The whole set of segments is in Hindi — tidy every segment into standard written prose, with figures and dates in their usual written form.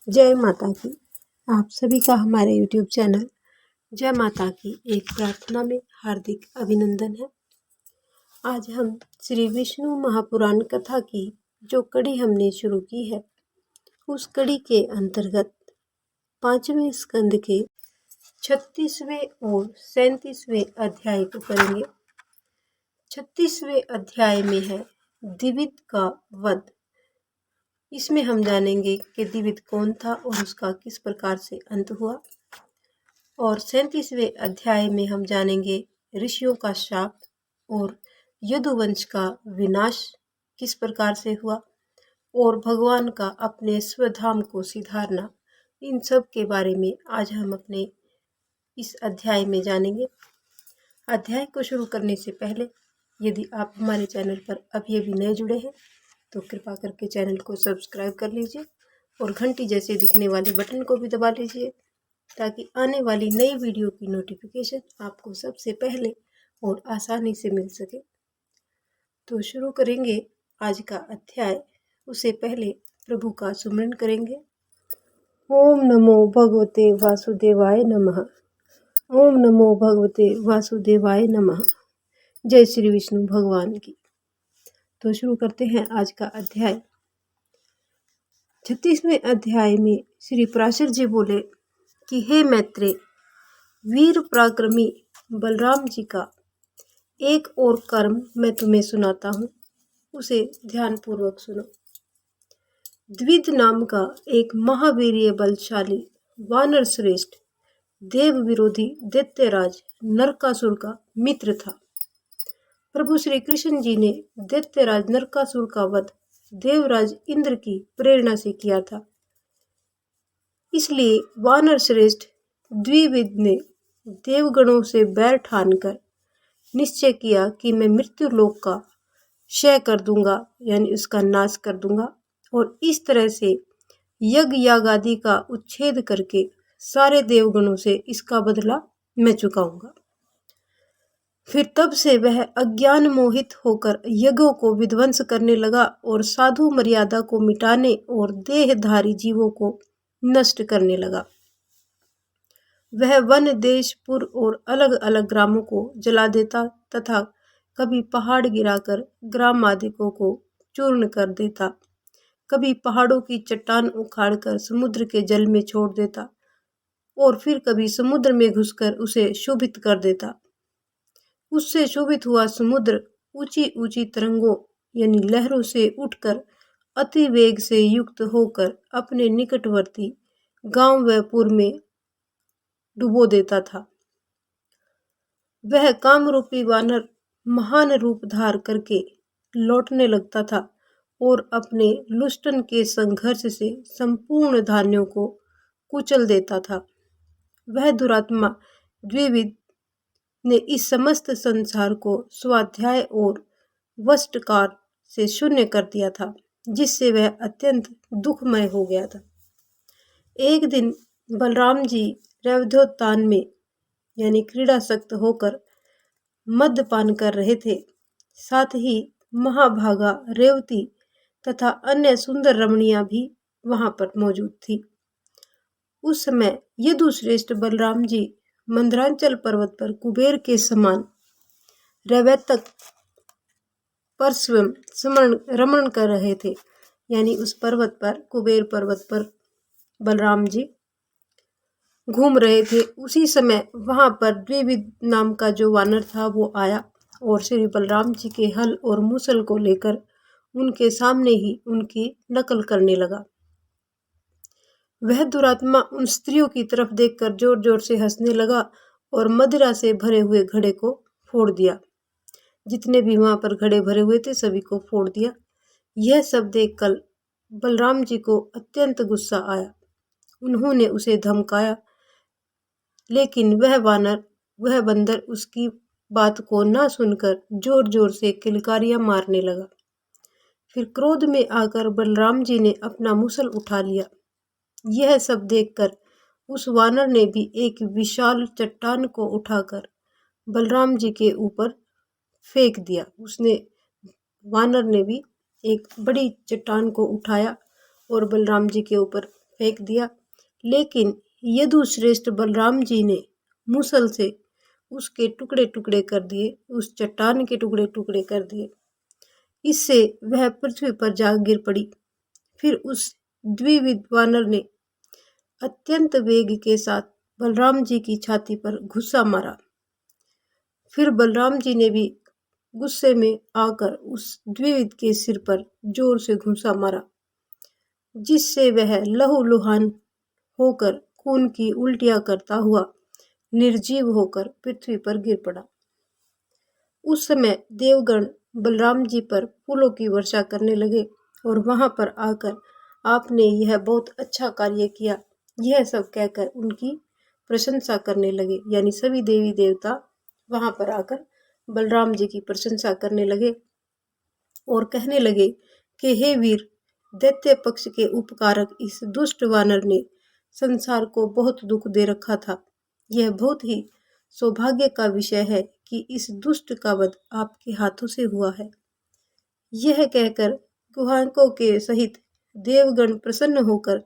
जय माता की। आप सभी का हमारे YouTube चैनल जय माता की एक प्रार्थना में हार्दिक अभिनंदन है। आज हम श्री विष्णु महापुराण कथा की जो कड़ी हमने शुरू की है, उस कड़ी के अंतर्गत 5वें स्कंद के 36वें और 37वें अध्याय को करेंगे। 36वें अध्याय में है द्विविद का वध। इसमें हम जानेंगे कि द्विविद कौन था और उसका किस प्रकार से अंत हुआ। और 37वें अध्याय में हम जानेंगे ऋषियों का शाप और यदुवंश का विनाश किस प्रकार से हुआ और भगवान का अपने स्वधाम को सिधारना। इन सब के बारे में आज हम अपने इस अध्याय में जानेंगे। अध्याय को शुरू करने से पहले यदि आप हमारे चैनल पर अभी नए जुड़े हैं तो कृपा करके चैनल को सब्सक्राइब कर लीजिए और घंटी जैसे दिखने वाले बटन को भी दबा लीजिए ताकि आने वाली नई वीडियो की नोटिफिकेशन आपको सबसे पहले और आसानी से मिल सके। तो शुरू करेंगे आज का अध्याय। उससे पहले प्रभु का सुमरन करेंगे। ओम नमो भगवते वासुदेवाय नमः। ओम नमो भगवते वासुदेवाय नमः। जय श्री विष्णु भगवान की। तो शुरू करते हैं आज का अध्याय। 36वें अध्याय में श्री पराशर जी बोले कि हे मैत्रेय, वीर पराक्रमी बलराम जी का एक और कर्म मैं तुम्हें सुनाता हूँ, उसे ध्यानपूर्वक सुनो। द्विविद नाम का एक महावीर्य बलशाली वानर श्रेष्ठ देव विरोधी दैत्यराज नरकासुर का मित्र था। प्रभु श्री कृष्ण जी ने दैत्यराज नरकासुर का वध देवराज इंद्र की प्रेरणा से किया था। इसलिए वानर श्रेष्ठ द्विविद ने देवगणों से बैर ठानकर निश्चय किया कि मैं मृत्यु लोक का क्षय कर दूंगा, यानी उसका नाश कर दूंगा, और इस तरह से यज्ञ याग आदि का उच्छेद करके सारे देवगणों से इसका बदला मैं चुकाऊंगा। फिर तब से वह अज्ञान मोहित होकर यज्ञों को विध्वंस करने लगा और साधु मर्यादा को मिटाने और देहधारी जीवों को नष्ट करने लगा। वह वन देशपुर और अलग अलग ग्रामों को जला देता तथा कभी पहाड़ गिराकर ग्राम आदिकों को चूर्ण कर देता, कभी पहाड़ों की चट्टान उखाड़कर समुद्र के जल में छोड़ देता और फिर कभी समुद्र में घुसकर उसे शोभित कर देता। उससे शोभित हुआ समुद्र ऊंची ऊंची तरंगों यानी लहरों से उठकर अति वेग से युक्त होकर अपने निकटवर्ती गांव व पुर में डुबो देता था। वह कामरूपी वानर महान रूप धार करके लौटने लगता था और अपने लुष्टन के संघर्ष से संपूर्ण धान्यों को कुचल देता था। वह दुरात्मा द्विविद ने इस समस्त संसार को स्वाध्याय और वष्टकार से शून्य कर दिया था, जिससे वह अत्यंत दुखमय हो गया था। एक दिन बलराम जी रैवतोत्तान में यानी क्रीड़ासक्त होकर मद्यपान कर रहे थे। साथ ही महाभागा रेवती तथा अन्य सुंदर रमणियां भी वहां पर मौजूद थी। उस समय यदुश्रेष्ठ बलराम जी मंदरांचल पर्वत पर कुबेर के समान रैवतक पर स्वयं रमण कर रहे थे, यानी उस पर्वत पर कुबेर पर्वत पर बलराम जी घूम रहे थे। उसी समय वहां पर द्विविद नाम का जो वानर था वो आया और श्री बलराम जी के हल और मूसल को लेकर उनके सामने ही उनकी नकल करने लगा। वह दुरात्मा उन स्त्रियों की तरफ देखकर जोर जोर से हंसने लगा और मदिरा से भरे हुए घड़े को फोड़ दिया। जितने भी वहां पर घड़े भरे हुए थे सभी को फोड़ दिया। यह सब देखकर बलराम जी को अत्यंत गुस्सा आया। उन्होंने उसे धमकाया, लेकिन वह बंदर उसकी बात को ना सुनकर जोर जोर से किलकारियां मारने लगा। फिर क्रोध में आकर बलराम जी ने अपना मूसल उठा लिया। यह सब देखकर उस वानर ने भी एक विशाल चट्टान को उठाकर बलराम जी के ऊपर फेंक दिया। वानर ने भी एक बड़ी चट्टान को उठाया और बलराम जी के ऊपर फेंक दिया, लेकिन यदुश्रेष्ठ बलराम जी ने मूसल से उसके टुकड़े टुकड़े कर दिए, उस चट्टान के टुकड़े टुकड़े कर दिए। इससे वह पृथ्वी पर जा गिर पड़ी। फिर उस द्विविध वानर ने अत्यंत वेग के साथ बलराम जी की छाती पर घुसा मारा। फिर बलराम जी ने भी गुस्से में आकर उस द्विविध के सिर पर जोर से घुसा मारा, जिससे वह लहूलुहान होकर खून की उल्टियां करता हुआ निर्जीव होकर पृथ्वी पर गिर पड़ा। उस समय देवगण बलराम जी पर फूलों की वर्षा करने लगे और वहां पर आकर आपने यह बहुत अच्छा कार्य किया, यह सब कहकर उनकी प्रशंसा करने लगे। यानी सभी देवी देवता वहां पर आकर बलराम जी की प्रशंसा करने लगे और कहने लगे कि हे वीर, दैत्य पक्ष के उपकारक इस दुष्ट वानर ने संसार को बहुत दुख दे रखा था। यह बहुत ही सौभाग्य का विषय है कि इस दुष्ट का वध आपके हाथों से हुआ है। यह कहकर गुहांकों के सहित देवगण प्रसन्न होकर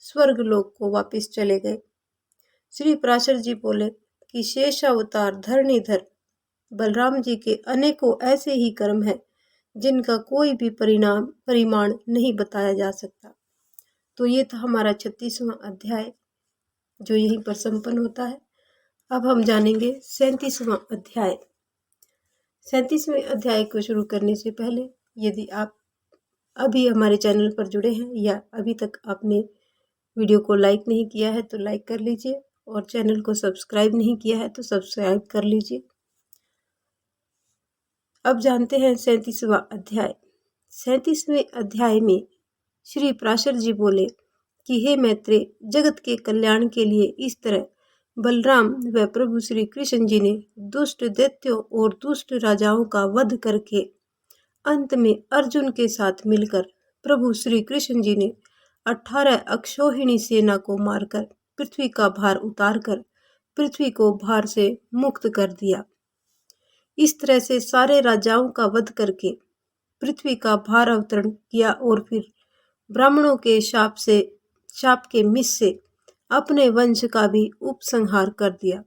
स्वर्गलोक को वापस चले गए। श्री पराशर जी बोले कि शेषावतार धरणीधर बलराम जी के अनेकों ऐसे ही कर्म है जिनका कोई भी परिमाण नहीं बताया जा सकता। तो ये था हमारा 36वां अध्याय, जो यहीं पर संपन्न होता है। अब हम जानेंगे 37वां अध्याय। 37वें अध्याय को शुरू करने से पहले यदि आप अभी हमारे चैनल पर जुड़े हैं या अभी तक आपने वीडियो को लाइक नहीं किया है तो लाइक कर लीजिए, और चैनल को सब्सक्राइब नहीं किया है तो सब्सक्राइब कर लीजिए। अब जानते हैं 37वां अध्याय। 37वें अध्याय में श्री पराशर जी बोले कि हे मैत्रेय, जगत के कल्याण के लिए इस तरह बलराम व प्रभु श्री कृष्ण जी ने दुष्ट दैत्यों और दुष्ट राजाओं का वध करके अंत में अर्जुन के साथ मिलकर प्रभु श्री कृष्ण जी ने 18 अक्षौहिणी सेना को मारकर पृथ्वी का भार उतारकर पृथ्वी को भार से मुक्त कर दिया। इस तरह से सारे राजाओं का वध करके पृथ्वी का भार अवतरण किया और फिर ब्राह्मणों के शाप के मिस से अपने वंश का भी उपसंहार कर दिया।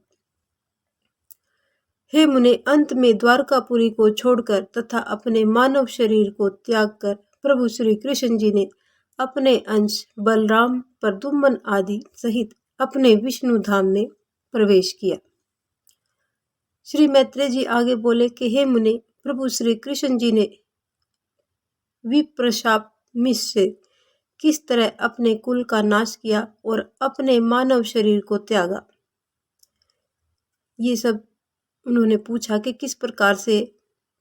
हे मुने, अंत में द्वारकापुरी को छोड़कर तथा अपने मानव शरीर को त्याग कर प्रभु श्री कृष्ण जी ने अपने अंश बलराम, प्रद्युम्न आदि सहित अपने विष्णु धाम में प्रवेश किया। श्री मैत्रेय जी आगे बोले कि हे मुने, प्रभु श्री कृष्ण जी ने विप्रशाप मिस से किस तरह अपने कुल का नाश किया और अपने मानव शरीर को त्यागा, ये सब उन्होंने पूछा कि किस प्रकार से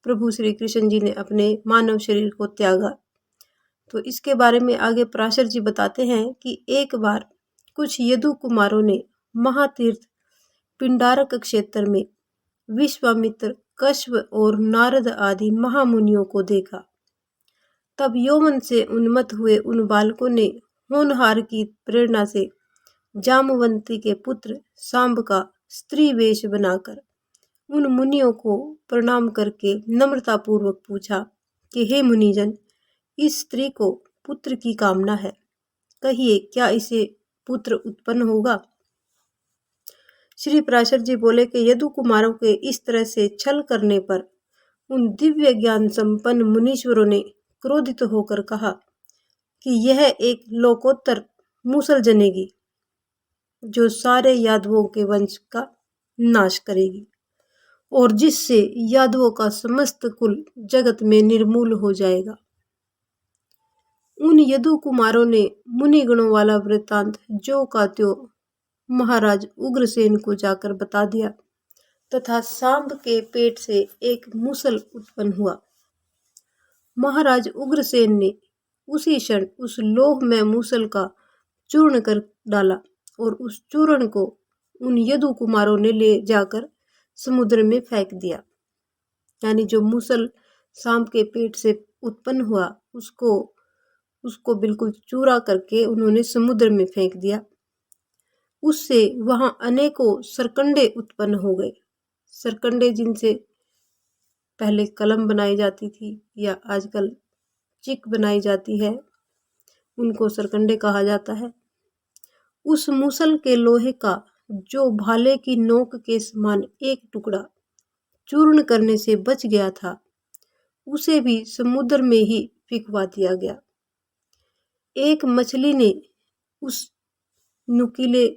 प्रभु श्री कृष्ण जी ने अपने मानव शरीर को त्यागा। तो इसके बारे में आगे पराशर जी बताते हैं कि एक बार कुछ यदु कुमारों ने महातीर्थ पिंडारक क्षेत्र में विश्वामित्र, कश्यप और नारद आदि महामुनियों को देखा। तब यौवन से उन्मत्त हुए उन बालकों ने होनहार की प्रेरणा से जामवंती के पुत्र सांब का स्त्री वेश बनाकर उन मुनियों को प्रणाम करके नम्रता पूर्वक पूछा कि हे मुनिजन, इस स्त्री को पुत्र की कामना है, कहिए क्या इसे पुत्र उत्पन्न होगा। श्री पराशर जी बोले कि यदु कुमारों के इस तरह से छल करने पर उन दिव्य ज्ञान संपन्न मुनीश्वरों ने क्रोधित होकर कहा कि यह एक लोकोत्तर मूसल जनेगी जो सारे यादवों के वंश का नाश करेगी और जिससे यादवों का समस्त कुल जगत में निर्मूल हो जाएगा। उन यदु कुमारों ने मुनिगणों वाला वृत्तांत जो का त्यों महाराज उग्रसेन को जाकर बता दिया तथा सांब के पेट से एक मूसल उत्पन्न हुआ। महाराज उग्रसेन ने उसी क्षण उस लोह में मूसल का चूर्ण कर डाला और उस चूर्ण को उन यदु कुमारों ने ले जाकर समुद्र में फेंक दिया। यानी जो मूसल सांब के पेट से उत्पन्न हुआ उसको बिल्कुल चूरा करके उन्होंने समुद्र में फेंक दिया। उससे वहां अनेकों सरकंडे उत्पन्न हो गए। सरकंडे जिनसे पहले कलम बनाई जाती थी या आजकल चिक बनाई जाती है, उनको सरकंडे कहा जाता है। उस मूसल के लोहे का जो भाले की नोक के समान एक टुकड़ा चूर्ण करने से बच गया था, उसे भी समुद्र में ही फेंकवा दिया गया। एक मछली ने उस नुकीले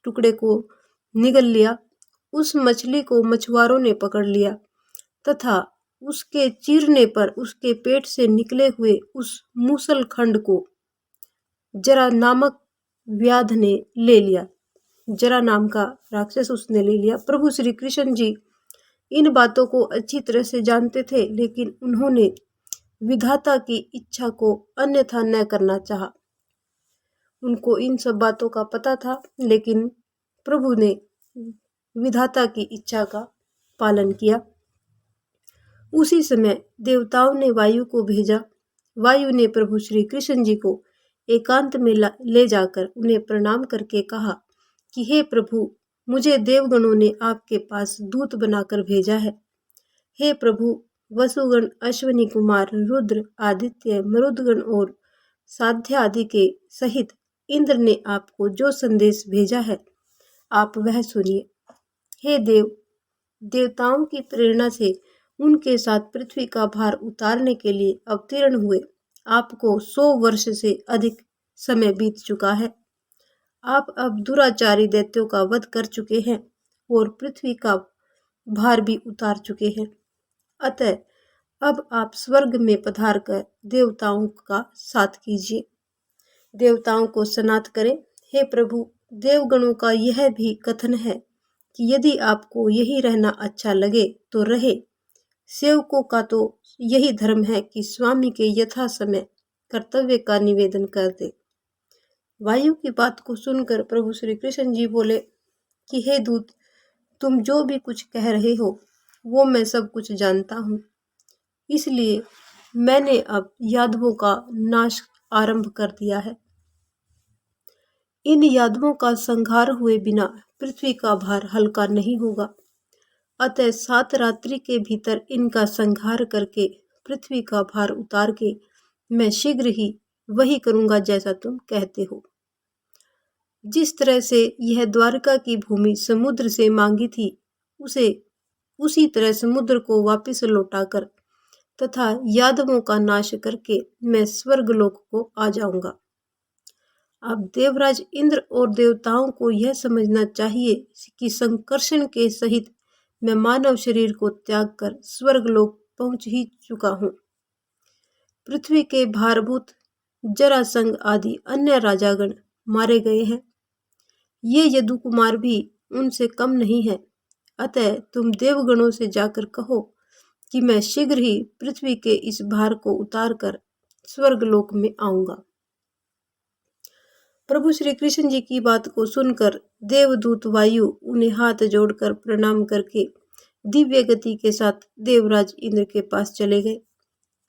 टुकड़े को निगल लिया। उस मछली को मछुआरों ने पकड़ लिया तथा उसके चीरने पर उसके पेट से निकले हुए उस मूसल खंड को जरा नामक व्याध ने ले लिया। जरा नाम का राक्षस उसने ले लिया। प्रभु श्री कृष्ण जी इन बातों को अच्छी तरह से जानते थे, लेकिन उन्होंने विधाता की इच्छा को अन्यथा न करना चाहा। उनको इन सब बातों का पता था, लेकिन प्रभु ने विधाता की इच्छा का पालन किया। उसी समय देवताओं ने वायु को भेजा। वायु ने प्रभु श्री कृष्ण जी को एकांत में ले जाकर उन्हें प्रणाम करके कहा कि हे प्रभु, मुझे देवगणों ने आपके पास दूत बनाकर भेजा है। हे प्रभु, वसुगण, अश्विनी कुमार, रुद्र, आदित्य, मरुदगण और साध्य आदि के सहित इंद्र ने आपको जो संदेश भेजा है, आप वह सुनिए। हे देव, देवताओं की प्रेरणा से उनके साथ पृथ्वी का भार उतारने के लिए अवतीर्ण हुए आपको 100 वर्ष से अधिक समय बीत चुका है। आप अब दुराचारी दैत्यों का वध कर चुके हैं और पृथ्वी का भार भी उतार चुके हैं। अतः अब आप स्वर्ग में पधार कर देवताओं का साथ कीजिए, देवताओं को सनाथ करें। हे प्रभु, देवगणों का यह भी कथन है कि यदि आपको यही रहना अच्छा लगे तो रहे। सेवकों का तो यही धर्म है कि स्वामी के यथा समय कर्तव्य का निवेदन कर दे। वायु की बात को सुनकर प्रभु श्री कृष्ण जी बोले कि हे दूत, तुम जो भी कुछ कह रहे हो वो मैं सब कुछ जानता हूँ, इसलिए मैंने अब यादवों का नाश आरंभ कर दिया है। इन यादवों का संहार हुए बिना पृथ्वी का भार हल्का नहीं होगा। अतः 7 रात्रि के भीतर इनका संहार करके पृथ्वी का भार उतार के मैं शीघ्र ही वही करूंगा जैसा तुम कहते हो। जिस तरह से यह द्वारका की भूमि समुद्र से मांगी थी, उसी तरह समुद्र को वापस लौटाकर तथा यादवों का नाश करके मैं स्वर्गलोक को आ जाऊंगा। अब देवराज इंद्र और देवताओं को यह समझना चाहिए कि संकर्षण के सहित मैं मानव शरीर को त्याग कर स्वर्गलोक पहुंच ही चुका हूँ। पृथ्वी के भारभूत जरासंध आदि अन्य राजागण मारे गए हैं। ये यदु कुमार भी उनसे कम नहीं है। अतः तुम देवगणों से जाकर कहो कि मैं शीघ्र ही पृथ्वी के इस भार को उतार कर स्वर्गलोक में आऊंगा। प्रभु श्री कृष्ण जी की बात को सुनकर देवदूत वायु उन्हें हाथ जोड़कर प्रणाम करके दिव्य गति के साथ देवराज इंद्र के पास चले गए।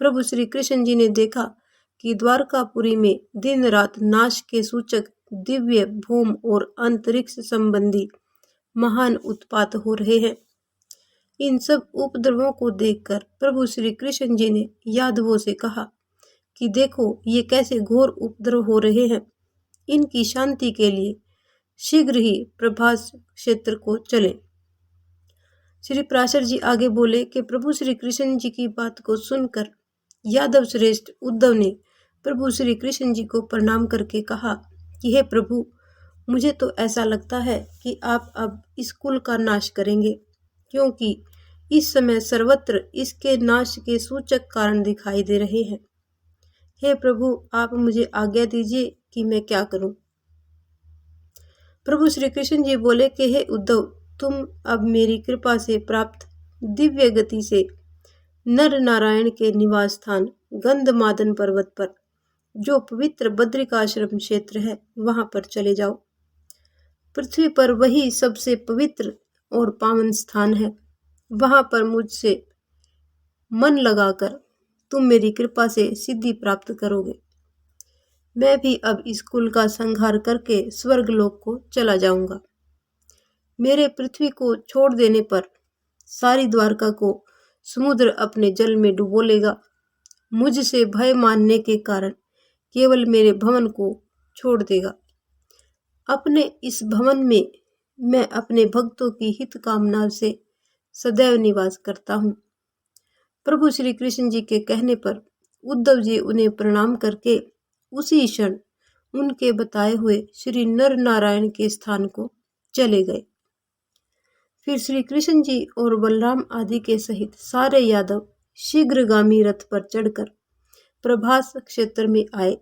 प्रभु श्री कृष्ण जी ने देखा कि द्वारकापुरी में दिन रात नाश के सूचक दिव्य भूम और अंतरिक्ष संबंधी महान उत्पात हो रहे हैं। इन सब उपद्रवों को देखकर प्रभु श्री कृष्ण जी ने यादवों से कहा कि देखो, ये कैसे घोर उपद्रव हो रहे हैं। इनकी शांति के लिए शीघ्र ही प्रभास क्षेत्र को चलें। श्री पराशर जी आगे बोले कि प्रभु श्री कृष्ण जी की बात को सुनकर यादव श्रेष्ठ उद्धव ने प्रभु श्री कृष्ण जी को प्रणाम करके कहा कि हे प्रभु, मुझे तो ऐसा लगता है कि आप अब इस कुल का नाश करेंगे, क्योंकि इस समय सर्वत्र इसके नाश के सूचक कारण दिखाई दे रहे हैं। हे प्रभु, आप मुझे आज्ञा दीजिए कि मैं क्या करूं। प्रभु श्री कृष्ण जी बोले कि हे उद्धव, तुम अब मेरी कृपा से प्राप्त दिव्य गति से नर नारायण के निवास स्थान गंधमादन पर्वत पर जो पवित्र बद्रिकाश्रम क्षेत्र है वहां पर चले जाओ। पृथ्वी पर वही सबसे पवित्र और पावन स्थान है। वहां पर मुझसे मन लगाकर तुम मेरी कृपा से सिद्धि प्राप्त करोगे। मैं भी अब इस कुल का संहार करके स्वर्गलोक को चला जाऊंगा। मेरे पृथ्वी को छोड़ देने पर सारी द्वारका को समुद्र अपने जल में डुबो लेगा। मुझसे भय मानने के कारण केवल मेरे भवन को छोड़ देगा। अपने इस भवन में मैं अपने भक्तों की हित कामना से सदैव निवास करता हूँ। प्रभु श्री कृष्ण जी के कहने पर उद्धव जी उन्हें प्रणाम करके उसी क्षण उनके बताए हुए श्री नर नारायण के स्थान को चले गए। फिर श्री कृष्ण जी और बलराम आदि के सहित सारे यादव शीघ्रगामी रथ पर चढ़कर प्रभास क्षेत्र में आए।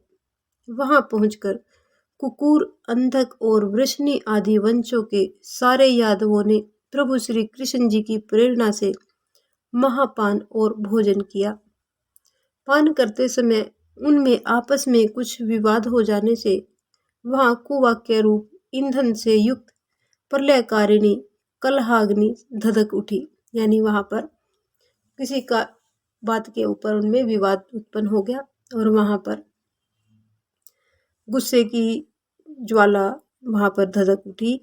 वहां पहुंचकर कुकुर, अंधक और वृषणी आदि वंशों के सारे यादवों ने प्रभु श्री कृष्ण जी की प्रेरणा से महापान और भोजन किया। पान करते समय उनमें आपस में कुछ विवाद हो जाने से वहां कुवाक्य रूप ईंधन से युक्त प्रलयकारिणी कलहाग्नि धधक उठी। यानी वहां पर किसी का बात के ऊपर उनमें विवाद उत्पन्न हो गया और वहां पर गुस्से की ज्वाला वहां पर धधक उठी।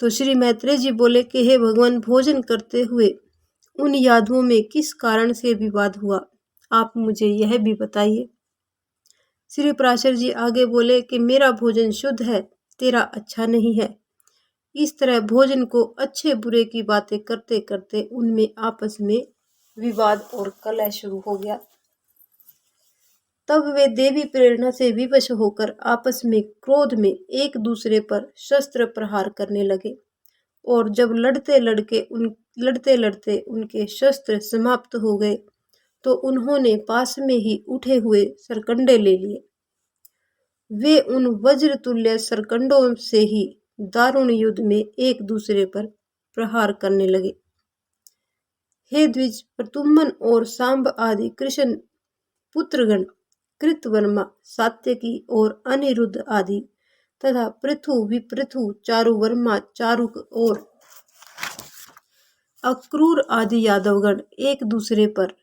तो श्री मैत्रेय जी बोले कि हे भगवान, भोजन करते हुए उन यादवों में किस कारण से विवाद हुआ, आप मुझे यह भी बताइए। श्री पराशर जी आगे बोले कि मेरा भोजन शुद्ध है, तेरा अच्छा नहीं है। इस तरह भोजन को अच्छे बुरे की बातें करते करते उनमें आपस में विवाद और कलह शुरू हो गया। तब वे देवी प्रेरणा से विवश होकर आपस में क्रोध में एक दूसरे पर शस्त्र प्रहार करने लगे और जब लड़ते लड़ते उनके शस्त्र समाप्त हो गए तो उन्होंने पास में ही उठे हुए सरकंडे ले लिए। वे उन वज्र तुल्य सरकंडों से ही दारुण युद्ध में एक दूसरे पर प्रहार करने लगे। हे द्विज, प्रतुम्न और सांब आदि कृष्ण पुत्रगण, कृतवर्मा, सात्यकी और अनिरुद्ध आदि तथा पृथु, विपृथु, चारुवर्मा, चारुक और अक्रूर आदि यादवगण एक दूसरे पर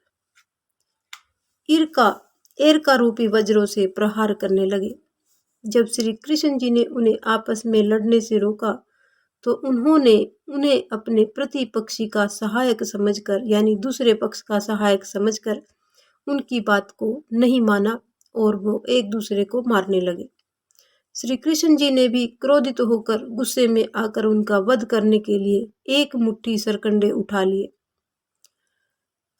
एरका रूपी वज्रों से प्रहार करने लगे। जब श्री कृष्ण जी ने उन्हें आपस में लड़ने से रोका तो उन्होंने उन्हें अपने प्रतिपक्षी का सहायक समझकर, यानी दूसरे पक्ष का सहायक समझकर उनकी बात को नहीं माना और वो एक दूसरे को मारने लगे। श्री कृष्ण जी ने भी क्रोधित होकर गुस्से में आकर उनका वध करने के लिए एक मुट्ठी सरकंडे उठा लिए।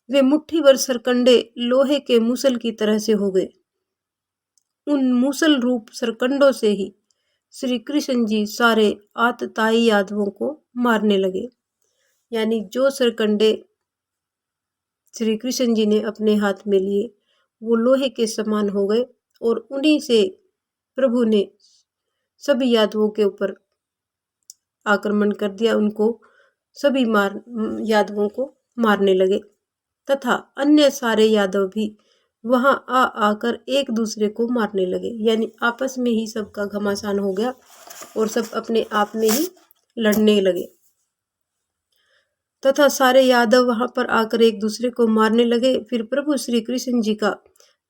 वे मुट्ठी भर सरकंडे लोहे के मूसल की तरह से हो गए। उन मूसल रूप सरकंडों से ही श्री कृष्ण जी सारे आतताई यादवों को मारने लगे। यानी जो सरकंडे श्री कृष्ण जी ने अपने हाथ में लिए वो लोहे के समान हो गए और उन्हीं से प्रभु ने सभी यादवों के ऊपर आक्रमण कर दिया। उनको सभी यादवों को मारने लगे तथा अन्य सारे यादव भी वहां आकर एक दूसरे को मारने लगे। यानी आपस में ही सबका घमासान हो गया और सब अपने आप में ही लड़ने लगे तथा सारे यादव वहां पर आकर एक दूसरे को मारने लगे। फिर प्रभु श्री कृष्ण जी का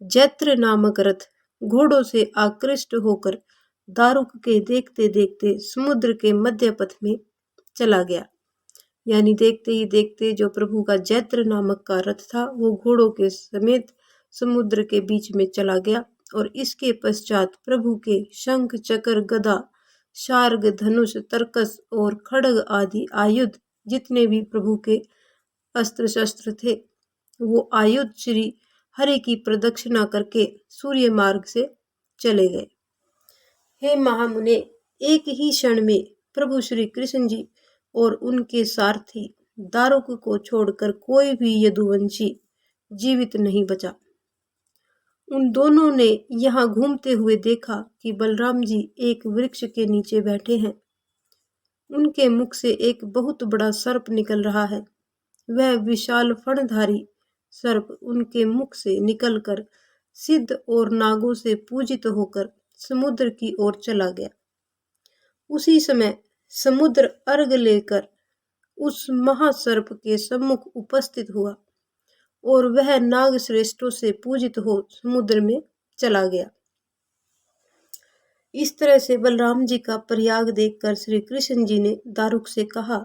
जैत्र नामक रथ घोड़ों से आकृष्ट होकर दारुक के देखते देखते समुद्र के मध्य पथ में चला गया। यानी देखते ही देखते जो प्रभु का जैत्र नामक का रथ था वो घोड़ों के समेत समुद्र के बीच में चला गया और इसके पश्चात प्रभु के शंख, चक्र, गदा, शार्ग, धनुष, तरकस और खड्ग आदि आयुध जितने भी प्रभु के अस्त्र शस्त्र थे वो आयुध श्री हरि की प्रदक्षिणा करके सूर्य मार्ग से चले गए। हे महामुने, एक ही क्षण में प्रभु श्री कृष्ण जी और उनके सारथी दारुक को छोड़कर कोई भी यदुवंशी जीवित नहीं बचा। उन दोनों ने यहाँ घूमते हुए देखा कि बलराम जी एक वृक्ष के नीचे बैठे हैं। उनके मुख से एक बहुत बड़ा सर्प निकल रहा है। वह विशाल फणधारी सर्प उनके मुख से निकलकर सिद्ध और नागों से पूजित होकर समुद्र की ओर चला गया। उसी समय समुद्र अर्घ लेकर उस महासर्प के सम्मुख उपस्थित हुआ और वह नाग श्रेष्ठों से पूजित हो समुद्र में चला गया। इस तरह से बलराम जी का प्रयाग देखकर श्री कृष्ण जी ने दारुक से कहा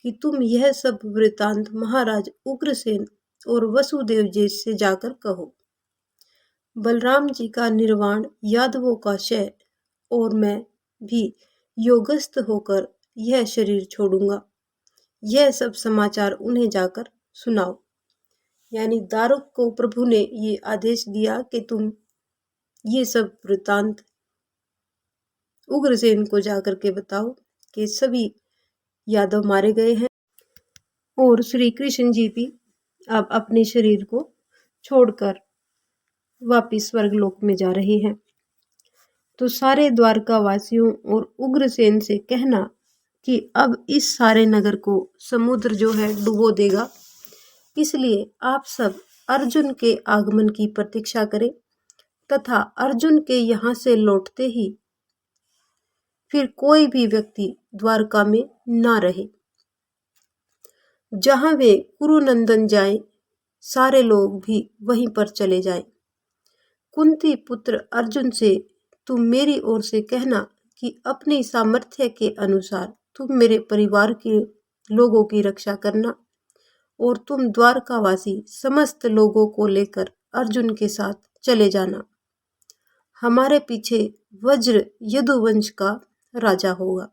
कि तुम यह सब वृतांत महाराज उग्रसेन और वसुदेव जी से जाकर कहो। बलराम जी का निर्वाण, यादवों का क्षय और मैं भी योगस्थ होकर यह शरीर छोड़ूंगा। यह सब समाचार उन्हें जाकर सुनाओ। यानी दारुक को प्रभु ने ये आदेश दिया कि तुम ये सब वृतांत उग्रसेन को जाकर के बताओ कि सभी यादव मारे गए हैं और श्री कृष्ण जी भी अब अपने शरीर को छोड़कर वापिस स्वर्गलोक में जा रहे हैं। तो सारे द्वारका वासियों और उग्रसेन से कहना कि अब इस सारे नगर को समुद्र जो है डुबो देगा, इसलिए आप सब अर्जुन के आगमन की प्रतीक्षा करें तथा अर्जुन के यहाँ से लौटते ही फिर कोई भी व्यक्ति द्वारका में ना रहे। जहां वे कुरुनंदन जाएं, सारे लोग भी वहीं पर चले जाएं। कुंती पुत्र अर्जुन से तुम मेरी ओर से कहना कि अपनी सामर्थ्य के अनुसार तुम मेरे परिवार के लोगों की रक्षा करना और तुम द्वारकावासी समस्त लोगों को लेकर अर्जुन के साथ चले जाना। हमारे पीछे वज्र यदुवंश का राजा होगा।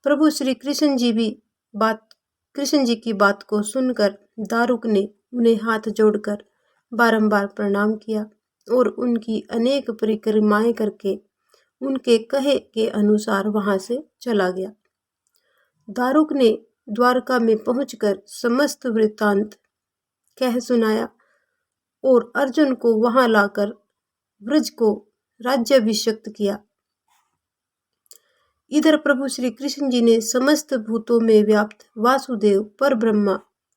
प्रभु श्री कृष्ण जी की बात को सुनकर दारुक ने उन्हें हाथ जोड़कर बारंबार प्रणाम किया और उनकी अनेक परिक्रमाएं करके उनके कहे के अनुसार वहां से चला गया। दारुक ने द्वारका में पहुंचकर समस्त वृत्तांत कह सुनाया और अर्जुन को वहां लाकर ब्रज को राज्याभिषिक्त किया। इधर प्रभु श्री कृष्ण जी ने समस्त भूतों में व्याप्त वासुदेव पर ब्रह्मा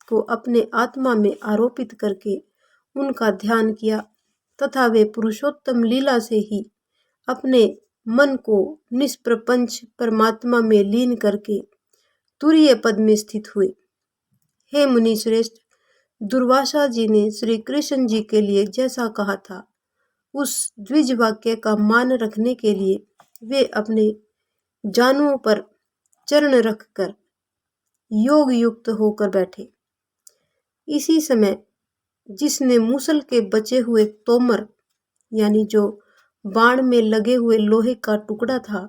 को अपने आत्मा में आरोपित करके उनका ध्यान किया तथा वे पुरुषोत्तम लीला से ही अपने मन को निष्प्रपंच परमात्मा में लीन करके तुरीय पद में स्थित हुए। हे मुनि श्रेष्ठ, दुर्वासा जी ने श्री कृष्ण जी के लिए जैसा कहा था उस द्विज वाक्य का मान रखने के लिए वे अपने जानुओं पर चरण रखकर योग युक्त होकर बैठे। इसी समय जिसने मूसल के बचे हुए तोमर यानी जो बाण में लगे हुए लोहे का टुकड़ा था,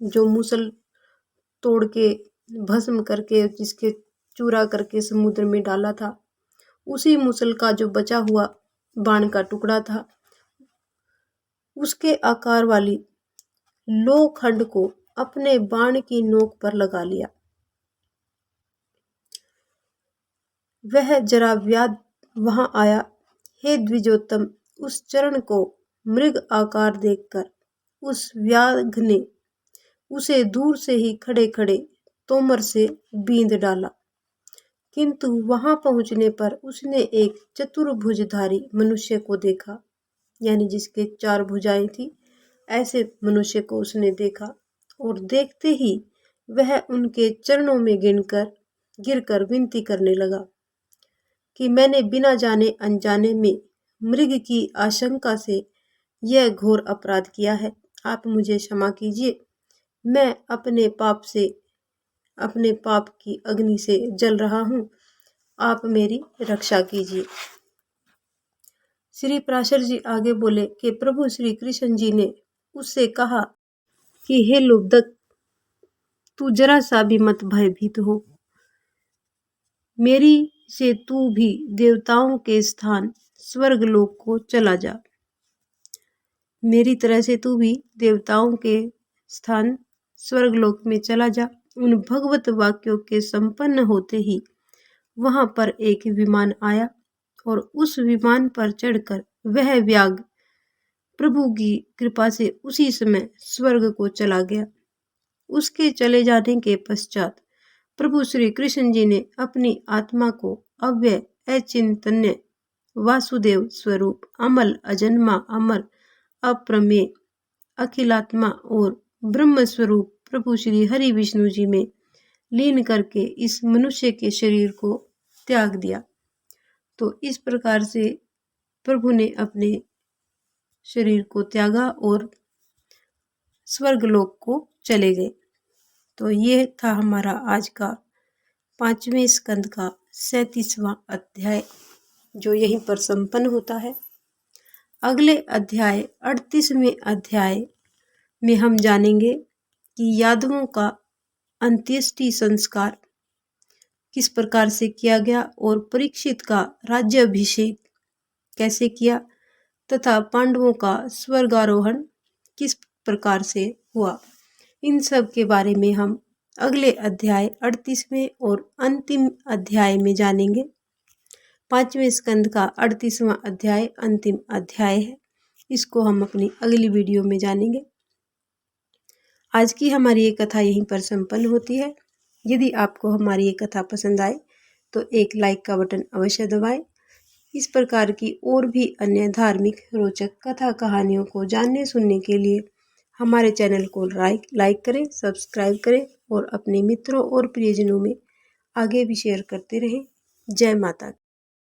जो मूसल तोड़ के भस्म करके जिसके चूरा करके समुद्र में डाला था, उसी मूसल का जो बचा हुआ बाण का टुकड़ा था, उसके आकार वाली लोखंड को अपने बाण की नोक पर लगा लिया। वह जरा व्याध वहां आया। हे द्विजोत्तम, उस चरण को मृग आकार देखकर उस व्याघ्र ने उसे दूर से ही खड़े खड़े तोमर से बींध डाला, किंतु वहां पहुंचने पर उसने एक चतुर्भुजधारी मनुष्य को देखा, यानी जिसके 4 भुजाएं थी, ऐसे मनुष्य को उसने देखा और देखते ही वह उनके चरणों में गिरकर विनती करने लगा कि मैंने बिना जाने अनजाने में मृग की आशंका से यह घोर अपराध किया है। आप मुझे क्षमा कीजिए। मैं अपने पाप की अग्नि से जल रहा हूँ। आप मेरी रक्षा कीजिए। श्री पराशर जी आगे बोले कि प्रभु श्री कृष्ण जी ने उससे कहा कि हे लुब्धक, तू जरा सा भी मत भयभीत हो। मेरी से तू भी देवताओं के स्थान स्वर्गलोक को चला जा। मेरी तरह से तू भी देवताओं के स्थान स्वर्गलोक में चला जा। उन भगवत वाक्यों के संपन्न होते ही वहां पर एक विमान आया और उस विमान पर चढ़कर वह व्याघ्र प्रभु की कृपा से उसी समय स्वर्ग को चला गया। उसके चले जाने के पश्चात प्रभु श्री कृष्ण जी ने अपनी आत्मा को अव्यय अचिंतन्य वासुदेव स्वरूप अमल अजन्मा अमर अप्रमेय अखिलात्मा और ब्रह्म स्वरूप प्रभु श्री हरि विष्णु जी में लीन करके इस मनुष्य के शरीर को त्याग दिया। तो इस प्रकार से प्रभु ने अपने शरीर को त्यागा और स्वर्गलोक को चले गए। तो ये था हमारा आज का 5वें स्कंद का 37वां अध्याय, जो यहीं पर संपन्न होता है। अगले अध्याय 38वें अध्याय में हम जानेंगे कि यादवों का अंत्येष्टि संस्कार किस प्रकार से किया गया और परीक्षित का राज्याभिषेक कैसे किया तथा पांडवों का स्वर्गारोहण किस प्रकार से हुआ। इन सब के बारे में हम अगले अध्याय 38वें और अंतिम अध्याय में जानेंगे। 5वें स्कंद का 38वां अध्याय अंतिम अध्याय है। इसको हम अपनी अगली वीडियो में जानेंगे। आज की हमारी ये कथा यहीं पर संपन्न होती है। यदि आपको हमारी ये कथा पसंद आए तो एक लाइक का बटन अवश्य दबाएं। इस प्रकार की और भी अन्य धार्मिक रोचक कथा कहानियों को जानने सुनने के लिए हमारे चैनल को लाइक करें, सब्सक्राइब करें और अपने मित्रों और प्रियजनों में आगे भी शेयर करते रहें। जय माता।